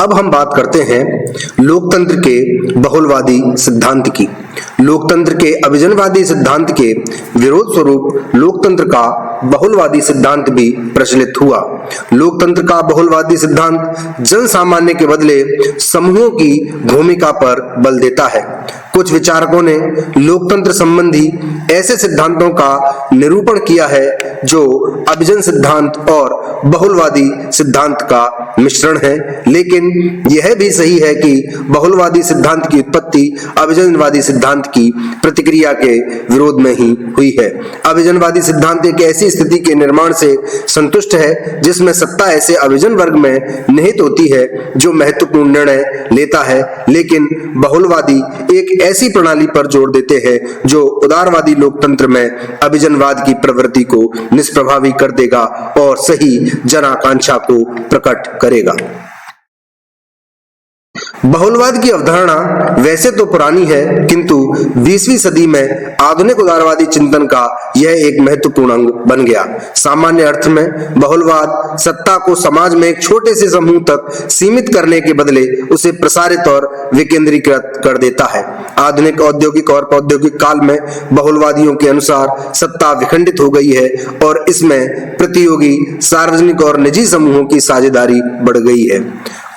अब हम बात करते हैं लोकतंत्र के बहुलवादी सिद्धांत की। लोकतंत्र के अभिजनवादी सिद्धांत के विरोध स्वरूप लोकतंत्र का बहुलवादी सिद्धांत भी प्रचलित हुआ। लोकतंत्र का बहुलवादी सिद्धांत जन सामान्य के बदले समूहों की भूमिका पर बल देता है। कुछ विचारकों ने लोकतंत्र संबंधी ऐसे सिद्धांतों का निरूपण किया है जो अभिजन सिद्धांत और बहुलवादी सिद्धांत का मिश्रण है, लेकिन यह भी सही है कि बहुलवादी सिद्धांत की उत्पत्ति अभिजनवादी सिद्धांत की प्रतिक्रिया के विरोध में ही हुई है। अभिजनवादी सिद्धांत एक ऐसी स्थिति के निर्माण से संतुष्ट है जिसमें सत्ता ऐसे अभिजन वर्ग में निहित होती है जो महत्वपूर्ण निर्णय लेता है, लेकिन बहुलवादी एक ऐसी प्रणाली पर जोर देते हैं जो उदारवादी लोकतंत्र में अभिजनवाद की प्रवृत्ति को निष्प्रभावी कर देगा और सही जन आकांक्षा को प्रकट करेगा। बहुलवाद की अवधारणा वैसे तो पुरानी है, किंतु 20वीं सदी में आधुनिक उदारवादी चिंतन का यह एक महत्वपूर्ण अंग बन गया। सामान्य अर्थ में बहुलवाद सत्ता को समाज में एक छोटे से समूह तक सीमित करने के बदले उसे प्रसारित और विकेंद्रीकृत कर देता है। आधुनिक औद्योगिक और प्रौद्योगिक काल में बहुलवादियों के अनुसार सत्ता विखंडित हो गई है और इसमें प्रतियोगी सार्वजनिक और निजी समूहों की साझेदारी बढ़ गई है।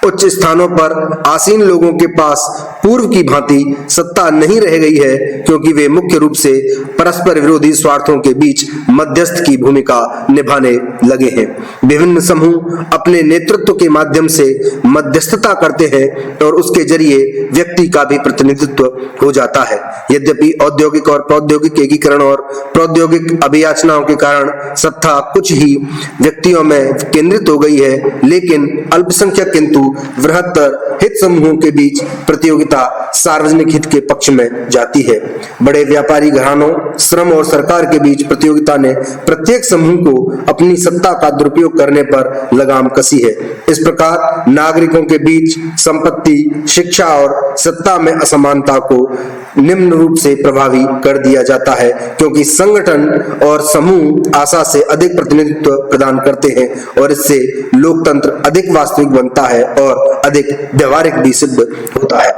उच्च स्थानों पर आसीन लोगों के पास पूर्व की भांति सत्ता नहीं रह गई है, क्योंकि वे मुख्य रूप से परस्पर विरोधी स्वार्थों के बीच मध्यस्थ की भूमिका निभाने लगे हैं। विभिन्न समूह अपने नेतृत्व के माध्यम से मध्यस्थता करते हैं और उसके जरिए व्यक्ति का भी प्रतिनिधित्व हो जाता है। यद्यपि औद्योगिक और प्रौद्योगिक एकीकरण और प्रौद्योगिक अभियाचनाओं के कारण सत्ता कुछ ही व्यक्तियों में केंद्रित हो गई है, लेकिन अल्पसंख्यक किंतु बृहत्तर हित समूहों के बीच प्रतियोगिता सार्वजनिक हित के पक्ष में जाती है। बड़े व्यापारी घरानों, श्रम और सरकार के बीच प्रतियोगिता ने प्रत्येक समूह को अपनी सत्ता का दुरुपयोग करने पर लगाम कसी है। इस प्रकार नागरिकों के बीच संपत्ति, शिक्षा और सत्ता में असमानता को निम्न रूप से प्रभावी कर दिया जाता है, क्योंकि संगठन और समूह आशा से अधिक प्रतिनिधित्व प्रदान करते हैं और इससे लोकतंत्र अधिक वास्तविक बनता है और अधिक व्यवहारिक भी सिद्ध होता है।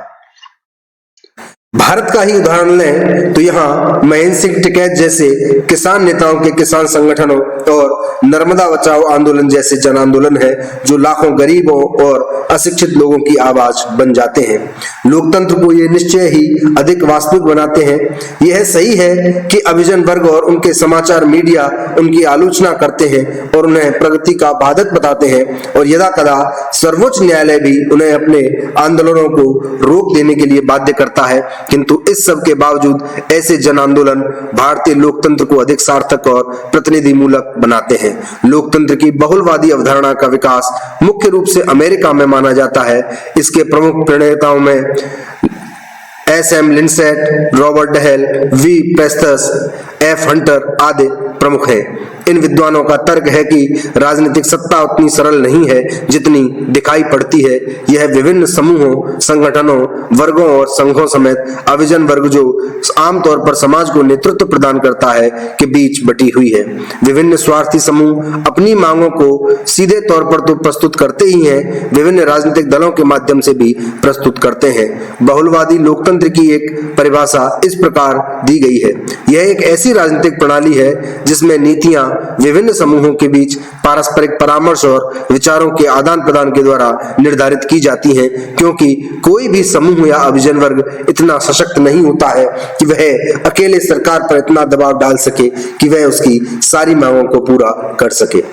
भारत का ही उदाहरण लें तो यहाँ महेंद्र सिंह टिकैत जैसे किसान नेताओं के किसान संगठनों और नर्मदा बचाओ आंदोलन जैसे जन आंदोलन है जो लाखों गरीबों और अशिक्षित लोगों की आवाज बन जाते हैं। लोकतंत्र को ये निश्चय ही अधिक वास्तविक बनाते हैं। यह सही है कि अभिजन वर्ग और उनके समाचार मीडिया उनकी आलोचना करते हैं और उन्हें प्रगति का बाधक बताते हैं, और यदा कदा सर्वोच्च न्यायालय भी उन्हें अपने आंदोलनों को रोक देने के लिए बाध्य करता है, किंतु इस सब के बावजूद ऐसे जन आंदोलन भारतीय लोकतंत्र को अधिक सार्थक और प्रतिनिधि मूलक बनाते हैं। लोकतंत्र की बहुलवादी अवधारणा का विकास मुख्य रूप से अमेरिका में माना जाता है। इसके प्रमुख प्रणेताओं में S M. Lindsay, Robert Dahl, V. Presthus, F. Hunter आदि प्रमुख हैं। इन विद्वानों का तर्क है कि राजनीतिक सत्ता उतनी सरल नहीं है जितनी दिखाई पड़ती है। यह विभिन्न समूहों, संगठनों, वर्गों और संघों समेत अभिजन वर्ग जो आमतौर पर समाज को नेतृत्व प्रदान करता है के बीच बटी हुई है। विभिन्न स्वार्थी समूह अपनी मांगों को सीधे तौर पर तो प्रस्तुत करते ही हैं, विभिन्न राजनीतिक दलों के माध्यम से भी प्रस्तुत करते हैं। बहुलवादी लोकतंत्र की एक परिभाषा इस प्रकार दी गई है। यह एक ऐसी राजनीतिक प्रणाली है जिसमें नीतियां विभिन्न समूहों के बीच पारस्परिक परामर्श और विचारों के आदान प्रदान के द्वारा निर्धारित की जाती हैं, क्योंकि कोई भी समूह या अभिजन वर्ग इतना सशक्त नहीं होता है कि वह अकेले सरकार पर इतना दबाव डाल सके कि वह उसकी सारी मांगों को पूरा कर सके।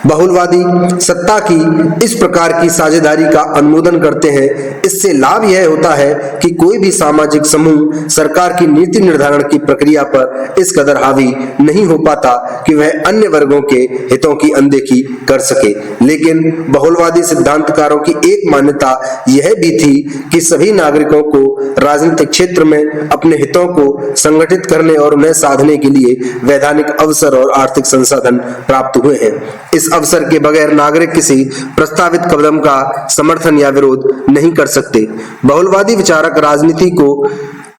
बहुलवादी सत्ता की इस प्रकार की साझेदारी का अनुमोदन करते हैं। इससे लाभ यह होता है कि कोई भी सामाजिक समूह सरकार की नीति निर्धारण की प्रक्रिया पर इस कदर हावी नहीं हो पाता कि वह अन्य वर्गों के हितों की अनदेखी कर सके। लेकिन बहुलवादी सिद्धांतकारों की एक मान्यता यह भी थी कि सभी नागरिकों को राजनीतिक क्षेत्र में अपने हितों को संगठित करने और उन्हें साधने के लिए वैधानिक अवसर और आर्थिक संसाधन प्राप्त हुए हैं। इस अवसर के बगैर नागरिक किसी प्रस्तावित कदम का समर्थन या विरोध नहीं कर सकते। बहुलवादी विचारक राजनीति को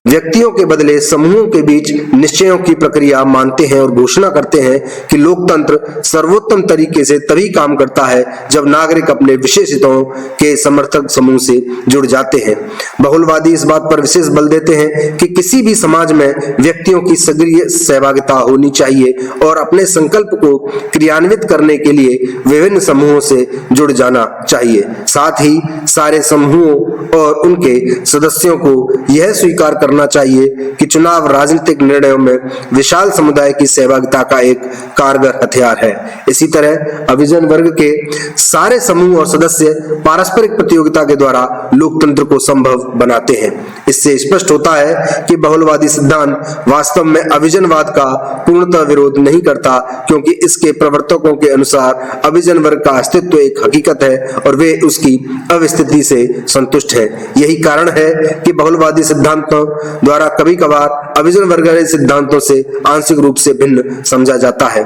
व्यक्तियों के बदले समूहों के बीच निश्चयों की प्रक्रिया मानते हैं और घोषणा करते हैं कि लोकतंत्र सर्वोत्तम तरीके से तभी काम करता है जब नागरिक अपने विशेष हितों के समर्थक समूह से जुड़ जाते हैं। बहुलवादी इस बात पर विशेष बल देते हैं कि किसी भी समाज में व्यक्तियों की सक्रिय सहभागिता होनी चाहिए और अपने संकल्प को क्रियान्वित करने के लिए विभिन्न समूहों से जुड़ जाना चाहिए। साथ ही सारे समूहों और उनके सदस्यों को यह स्वीकार करना चाहिए कि चुनाव राजनीतिक निर्णयों में विशाल समुदाय की सहभागिता का एक कारगर हथियार है। इसी तरह अभिजन वर्ग के सारे समूह और सदस्य पारस्परिक प्रतियोगिता के द्वारा लोकतंत्र को संभव बनाते हैं। इससे स्पष्ट होता है कि बहुलवादी सिद्धांत वास्तव में अभिजनवाद का पूर्णतः विरोध नहीं करता, क्योंकि इसके प्रवर्तकों के अनुसार अभिजन वर्ग का अस्तित्व एक हकीकत है और वे उसकी अवस्थिति से संतुष्ट हैं। यही कारण है कि बहुलवादी सिद्धांतों द्वारा कभी कभार अभिजन वर्ग के सिद्धांतों से आंशिक रूप से भिन्न समझा जाता है।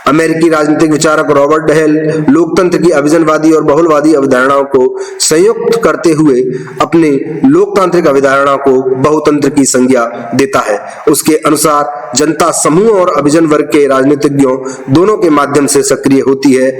अमेरिकी राजनीतिक विचारक रॉबर्ट डहेल लोकतंत्र की अभिजनवादी और बहुलवादी अवधारणाओं को संयुक्त करते हुए अपनी लोकतांत्रिक अवधारणा को बहुतंत्र की संज्ञा देता है। उसके अनुसार जनता समूह और अभिजन वर्ग के राजनीतिज्ञों दोनों के माध्यम से सक्रिय होती है।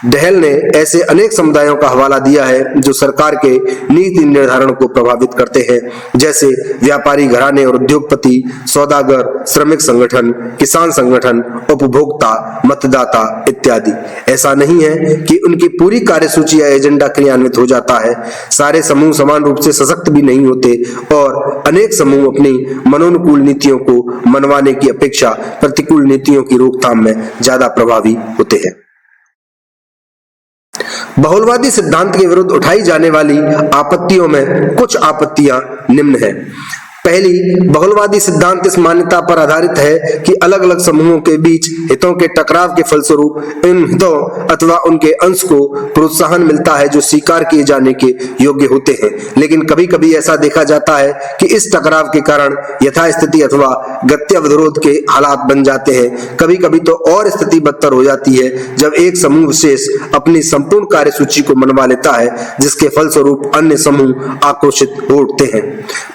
डहेल ने ऐसे अनेक समुदायों का हवाला दिया है जो सरकार के नीति निर्धारण को प्रभावित करते हैं, जैसे व्यापारी घराने और उद्योगपति, सौदागर, श्रमिक संगठन, किसान संगठन, उपभोक्ता, मतदाता इत्यादि। ऐसा नहीं है कि उनकी पूरी कार्यसूची या एजेंडा क्रियान्वित हो जाता है। सारे समूह समान रूप से सशक्त भी नहीं होते और अनेक समूह अपनी मनोनुकूल नीतियों को मनवाने की अपेक्षा प्रतिकूल नीतियों की रोकथाम में ज्यादा प्रभावी होते हैं। बहुलवादी सिद्धांत के विरुद्ध उठाई जाने वाली आपत्तियों में कुछ आपत्तियां निम्न हैं। पहली, बहुलवादी सिद्धांत इस मान्यता पर आधारित है कि अलग अलग समूहों के बीच हितों के टकराव के फलस्वरूप इन हितों अथवा उनके अंश को प्रोत्साहन मिलता है जो स्वीकार किए जाने के योग्य होते हैं। लेकिन कभी कभी ऐसा देखा जाता है कि इस टकराव के कारण यथास्थिति अथवा गत्यावरोध के हालात बन जाते हैं। कभी कभी तो और स्थिति बदतर हो जाती है जब एक समूह विशेष अपनी संपूर्ण कार्यसूची को मनवा लेता है, जिसके फलस्वरूप अन्य समूह आक्रोशित हो उठते हैं।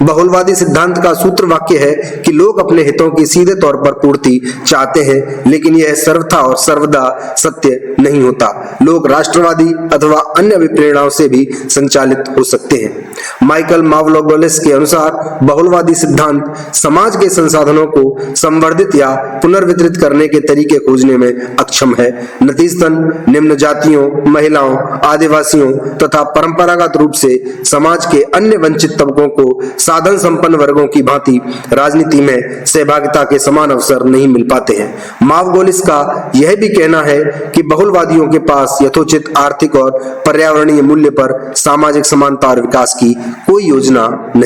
बहुलवादी सिद्धांत का सूत्र वाक्य है कि लोग अपने हितों की सीधे तौर पर पूर्ति चाहते हैं, लेकिन यह सर्वथा और सर्वदा सत्य नहीं होता। लोग राष्ट्रवादी अथवा अन्य अभिप्रेरणाओं से भी संचालित हो सकते हैं। माइकल मावलोगोलिस के अनुसार बहुलवादी सिद्धांत समाज के संसाधनों को संवर्धित या पुनर्वितरित करने के तरीके खोजने में अक्षम है। नतीजतन निम्न जातियों, महिलाओं, आदिवासियों तथा परंपरागत रूप से समाज के अन्य वंचित तबकों को साधन संपन्न वर्गों की भांति राजनीति में सहभागिता के समान अवसर नहीं मिल पाते हैं। मावगोलिस का यह भी कहना है कि बहुलवादियों के पास यथोचित आर्थिक और पर्यावरणीय मूल्य पर सामाजिक समानता और विकास की कोई योजना नहीं